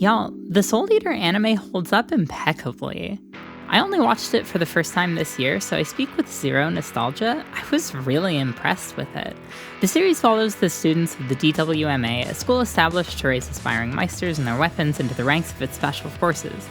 Y'all, the Soul Eater anime holds up impeccably. I only watched it for the first time this year, so I speak with zero nostalgia. I was really impressed with it. The series follows the students of the DWMA, a school established to raise aspiring Meisters and their weapons into the ranks of its special forces.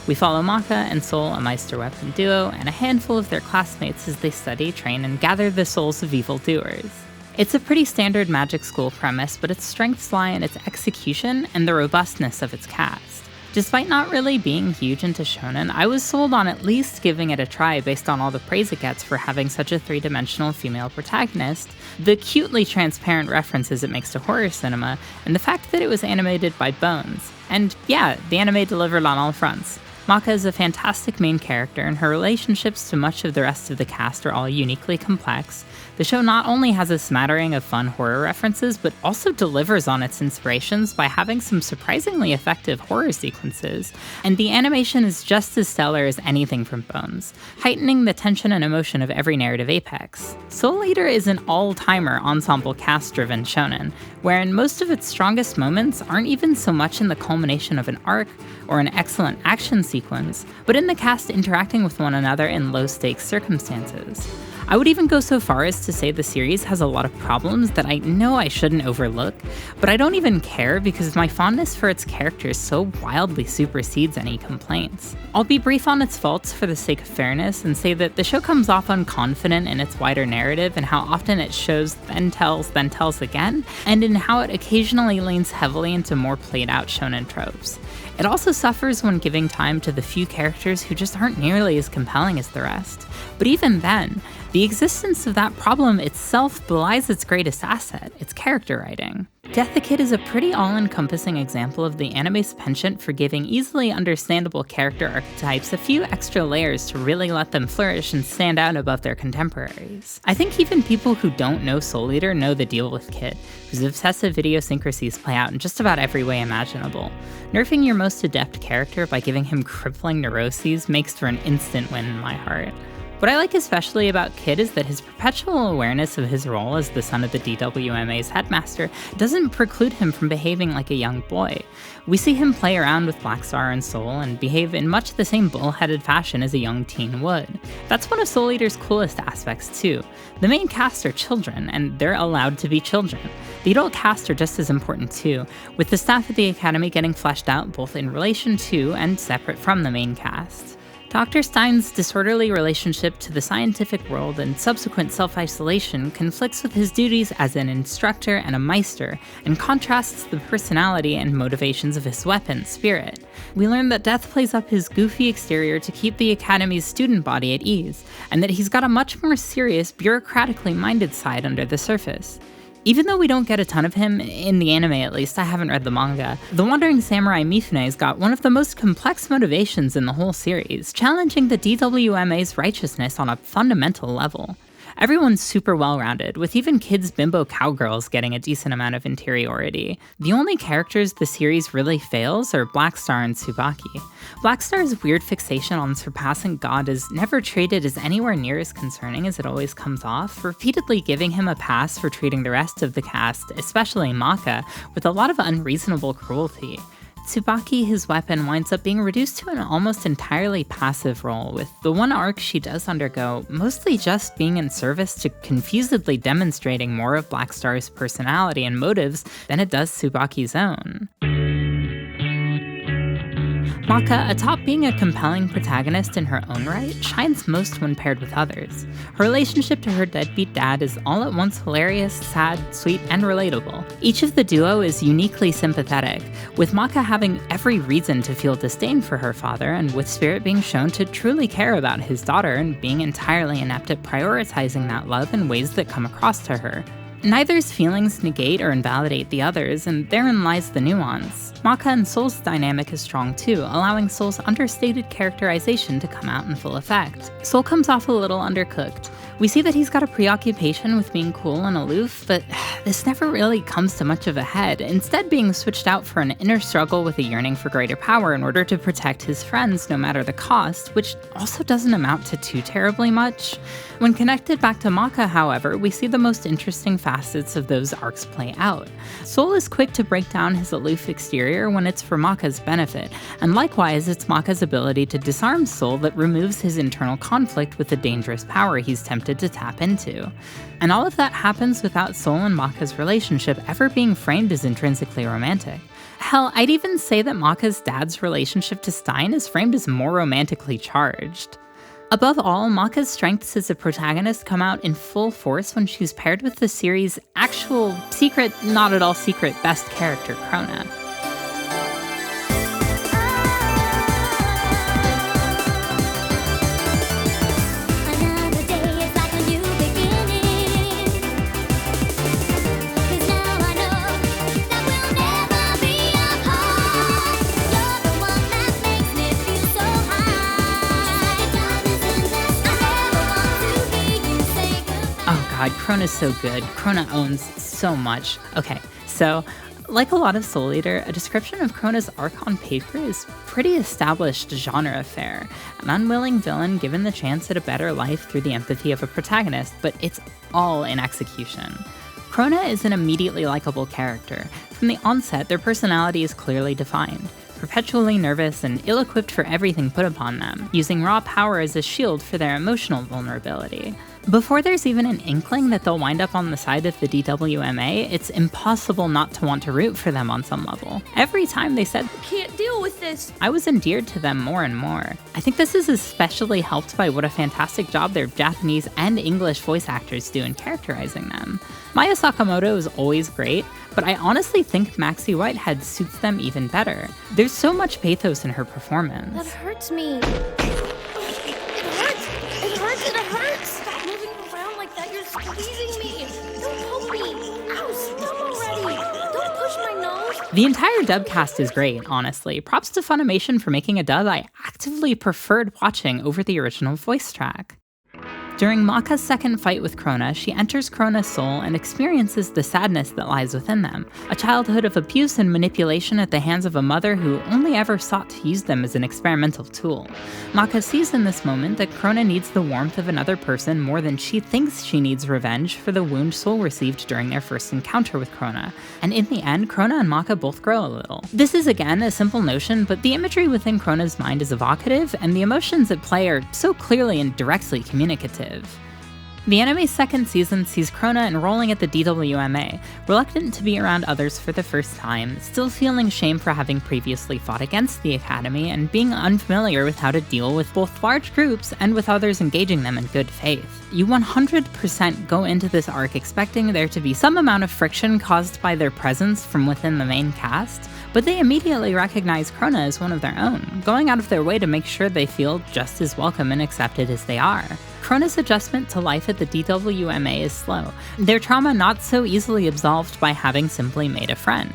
We follow Maka and Soul, a Meister weapon duo, and a handful of their classmates as they study, train, and gather the souls of evildoers. It's a pretty standard magic school premise, but its strengths lie in its execution and the robustness of its cast. Despite not really being huge into shonen, I was sold on at least giving it a try based on all the praise it gets for having such a three-dimensional female protagonist, the cutely transparent references it makes to horror cinema, and the fact that it was animated by Bones. And yeah, the anime delivered on all fronts. Maka is a fantastic main character, and her relationships to much of the rest of the cast are all uniquely complex. The show not only has a smattering of fun horror references, but also delivers on its inspirations by having some surprisingly effective horror sequences, and the animation is just as stellar as anything from Bones, heightening the tension and emotion of every narrative apex. Soul Eater is an all-timer ensemble cast-driven shonen, wherein most of its strongest moments aren't even so much in the culmination of an arc or an excellent action sequence, but in the cast interacting with one another in low-stakes circumstances. I would even go so far as to say the series has a lot of problems that I know I shouldn't overlook, but I don't even care because my fondness for its characters so wildly supersedes any complaints. I'll be brief on its faults for the sake of fairness and say that the show comes off unconfident in its wider narrative and how often it shows then tells again, and in how it occasionally leans heavily into more played out shonen tropes. It also suffers when giving time to the few characters who just aren't nearly as compelling as the rest. But even then, the existence of that problem itself belies its greatest asset, its character writing. Death the Kid is a pretty all-encompassing example of the anime's penchant for giving easily understandable character archetypes a few extra layers to really let them flourish and stand out above their contemporaries. I think even people who don't know Soul Eater know the deal with Kid, whose obsessive idiosyncrasies play out in just about every way imaginable. Nerfing your most adept character by giving him crippling neuroses makes for an instant win in my heart. What I like especially about Kid is that his perpetual awareness of his role as the son of the DWMA's headmaster doesn't preclude him from behaving like a young boy. We see him play around with Black Star and Soul and behave in much the same bullheaded fashion as a young teen would. That's one of Soul Eater's coolest aspects too. The main cast are children, and they're allowed to be children. The adult cast are just as important too, with the staff at the Academy getting fleshed out both in relation to and separate from the main cast. Dr. Stein's disorderly relationship to the scientific world and subsequent self-isolation conflicts with his duties as an instructor and a Meister, and contrasts the personality and motivations of his weapon, Spirit. We learn that Death plays up his goofy exterior to keep the Academy's student body at ease, and that he's got a much more serious, bureaucratically minded side under the surface. Even though we don't get a ton of him, in the anime at least, I haven't read the manga, the Wandering Samurai Mifune's got one of the most complex motivations in the whole series, challenging the DWMA's righteousness on a fundamental level. Everyone's super well-rounded, with even kids' bimbo cowgirls getting a decent amount of interiority. The only characters the series really fails are Black Star and Tsubaki. Black Star's weird fixation on surpassing God is never treated as anywhere near as concerning as it always comes off, repeatedly giving him a pass for treating the rest of the cast, especially Maka, with a lot of unreasonable cruelty. Tsubaki, his weapon, winds up being reduced to an almost entirely passive role, with the one arc she does undergo mostly just being in service to confusedly demonstrating more of Black Star's personality and motives than it does Tsubaki's own. Maka, atop being a compelling protagonist in her own right, shines most when paired with others. Her relationship to her deadbeat dad is all at once hilarious, sad, sweet, and relatable. Each of the duo is uniquely sympathetic, with Maka having every reason to feel disdain for her father, and with Spirit being shown to truly care about his daughter and being entirely inept at prioritizing that love in ways that come across to her. Neither's feelings negate or invalidate the others, and therein lies the nuance. Maka and Soul's dynamic is strong too, allowing Soul's understated characterization to come out in full effect. Soul comes off a little undercooked. We see that he's got a preoccupation with being cool and aloof, but this never really comes to much of a head, instead being switched out for an inner struggle with a yearning for greater power in order to protect his friends no matter the cost, which also doesn't amount to too terribly much. When connected back to Maka, however, we see the most interesting facets of those arcs play out. Soul is quick to break down his aloof exterior superior when it's for Maka's benefit, and likewise it's Maka's ability to disarm Soul that removes his internal conflict with the dangerous power he's tempted to tap into. And all of that happens without Soul and Maka's relationship ever being framed as intrinsically romantic. Hell, I'd even say that Maka's dad's relationship to Stein is framed as more romantically charged. Above all, Maka's strengths as a protagonist come out in full force when she's paired with the series' actual, secret, not at all secret best character, Crona. God, Crona's so good. Crona owns so much. Okay, so like a lot of Soul Eater, a description of Crona's arc on paper is pretty established genre fare. An unwilling villain given the chance at a better life through the empathy of a protagonist, but it's all in execution. Crona is an immediately likable character. From the onset, their personality is clearly defined. Perpetually nervous and ill-equipped for everything put upon them, using raw power as a shield for their emotional vulnerability. Before there's even an inkling that they'll wind up on the side of the DWMA, it's impossible not to want to root for them on some level. Every time they said, "I can't deal with this," I was endeared to them more and more. I think this is especially helped by what a fantastic job their Japanese and English voice actors do in characterizing them. Maya Sakamoto is always great, but I honestly think Maxie Whitehead suits them even better. There's so much pathos in her performance. That hurts me. It hurts. It hurts. It hurts. Stop moving around like that. You're squeezing me. Don't poke me. Ow, stop already. Don't push my nose. The entire dub cast is great, honestly. Props to Funimation for making a dub I actively preferred watching over the original voice track. During Maka's second fight with Crona, she enters Crona's soul and experiences the sadness that lies within them, a childhood of abuse and manipulation at the hands of a mother who only ever sought to use them as an experimental tool. Maka sees in this moment that Crona needs the warmth of another person more than she thinks she needs revenge for the wound Soul received during their first encounter with Crona, and in the end, Crona and Maka both grow a little. This is again a simple notion, but the imagery within Crona's mind is evocative, and the emotions at play are so clearly and directly communicative. The anime's second season sees Crona enrolling at the DWMA, reluctant to be around others for the first time, still feeling shame for having previously fought against the Academy, and being unfamiliar with how to deal with both large groups and with others engaging them in good faith. You 100% go into this arc expecting there to be some amount of friction caused by their presence from within the main cast, but they immediately recognize Crona as one of their own, going out of their way to make sure they feel just as welcome and accepted as they are. Crona's adjustment to life at the DWMA is slow, their trauma not so easily absolved by having simply made a friend.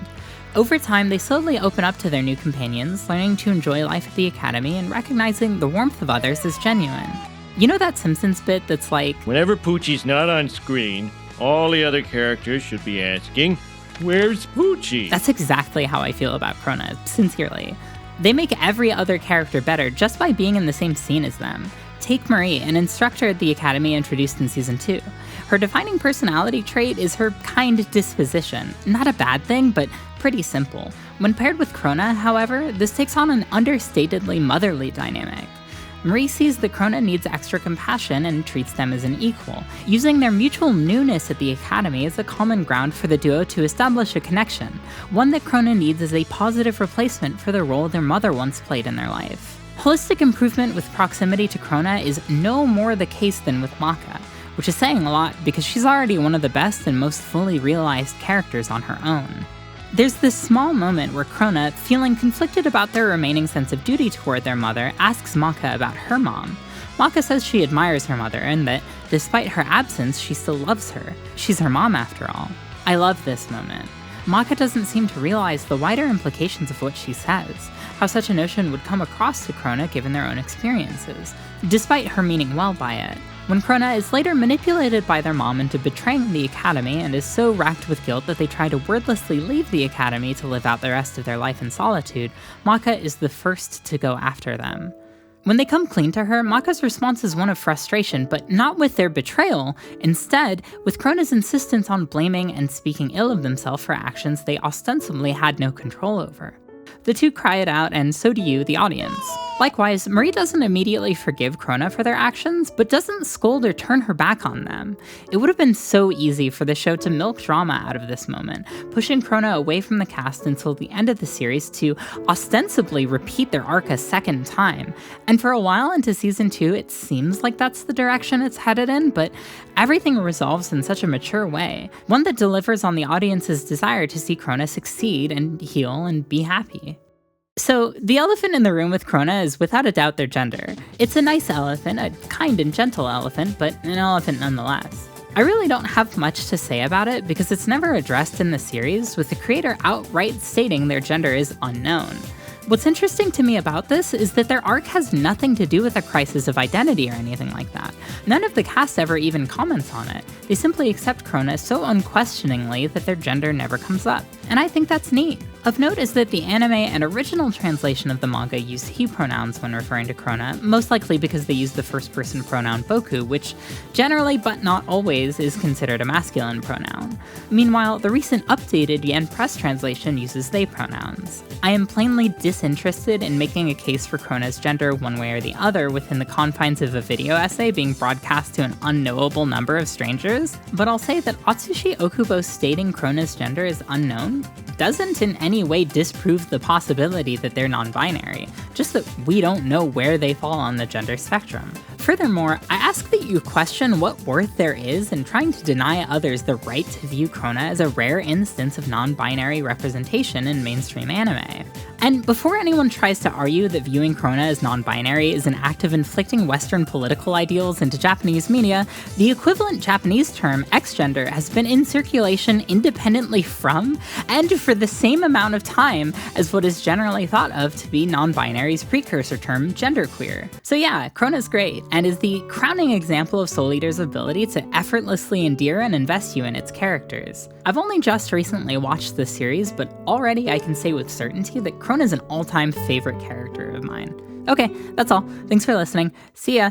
Over time, they slowly open up to their new companions, learning to enjoy life at the Academy and recognizing the warmth of others as genuine. You know that Simpsons bit that's like, whenever Poochie's not on screen, all the other characters should be asking, "Where's Poochie?" That's exactly how I feel about Crona, sincerely. They make every other character better just by being in the same scene as them. Take Marie, an instructor at the Academy introduced in Season 2. Her defining personality trait is her kind disposition. Not a bad thing, but pretty simple. When paired with Crona, however, this takes on an understatedly motherly dynamic. Marie sees that Crona needs extra compassion and treats them as an equal, using their mutual newness at the Academy as a common ground for the duo to establish a connection, one that Crona needs as a positive replacement for the role their mother once played in their life. Holistic improvement with proximity to Crona is no more the case than with Maka, which is saying a lot because she's already one of the best and most fully realized characters on her own. There's this small moment where Crona, feeling conflicted about their remaining sense of duty toward their mother, asks Maka about her mom. Maka says she admires her mother and that, despite her absence, she still loves her. She's her mom after all. I love this moment. Maka doesn't seem to realize the wider implications of what she says, how such a notion would come across to Crona given their own experiences, despite her meaning well by it. When Crona is later manipulated by their mom into betraying the Academy and is so racked with guilt that they try to wordlessly leave the Academy to live out the rest of their life in solitude, Maka is the first to go after them. When they come clean to her, Maka's response is one of frustration, but not with their betrayal. Instead, with Crona's insistence on blaming and speaking ill of themselves for actions they ostensibly had no control over. The two cry it out, and so do you, the audience. Likewise, Marie doesn't immediately forgive Crona for their actions, but doesn't scold or turn her back on them. It would have been so easy for the show to milk drama out of this moment, pushing Crona away from the cast until the end of the series to ostensibly repeat their arc a second time. And for a while into season 2, it seems like that's the direction it's headed in, but everything resolves in such a mature way, one that delivers on the audience's desire to see Crona succeed and heal and be happy. So, the elephant in the room with Crona is without a doubt their gender. It's a nice elephant, a kind and gentle elephant, but an elephant nonetheless. I really don't have much to say about it because it's never addressed in the series, with the creator outright stating their gender is unknown. What's interesting to me about this is that their arc has nothing to do with a crisis of identity or anything like that. None of the cast ever even comments on it. They simply accept Crona so unquestioningly that their gender never comes up. And I think that's neat. Of note is that the anime and original translation of the manga use he pronouns when referring to Crona, most likely because they use the first-person pronoun boku, which generally, but not always, is considered a masculine pronoun. Meanwhile, the recent updated Yen Press translation uses they pronouns. I am plainly disinterested in making a case for Crona's gender one way or the other within the confines of a video essay being broadcast to an unknowable number of strangers, but I'll say that Atsushi Okubo stating Crona's gender is unknown doesn't in any way disprove the possibility that they're non-binary, just that we don't know where they fall on the gender spectrum. Furthermore, I ask that you question what worth there is in trying to deny others the right to view Crona as a rare instance of non-binary representation in mainstream anime. And before anyone tries to argue that viewing Crona as non-binary is an act of inflicting Western political ideals into Japanese media, the equivalent Japanese term X-gender has been in circulation independently from and for the same amount of time as what is generally thought of to be non-binary's precursor term genderqueer. So yeah, Crona's great, and is the crowning example of Soul Eater's ability to effortlessly endear and invest you in its characters. I've only just recently watched this series, but already I can say with certainty that Crona is an all-time favorite character of mine. Okay, that's all. Thanks for listening. See ya!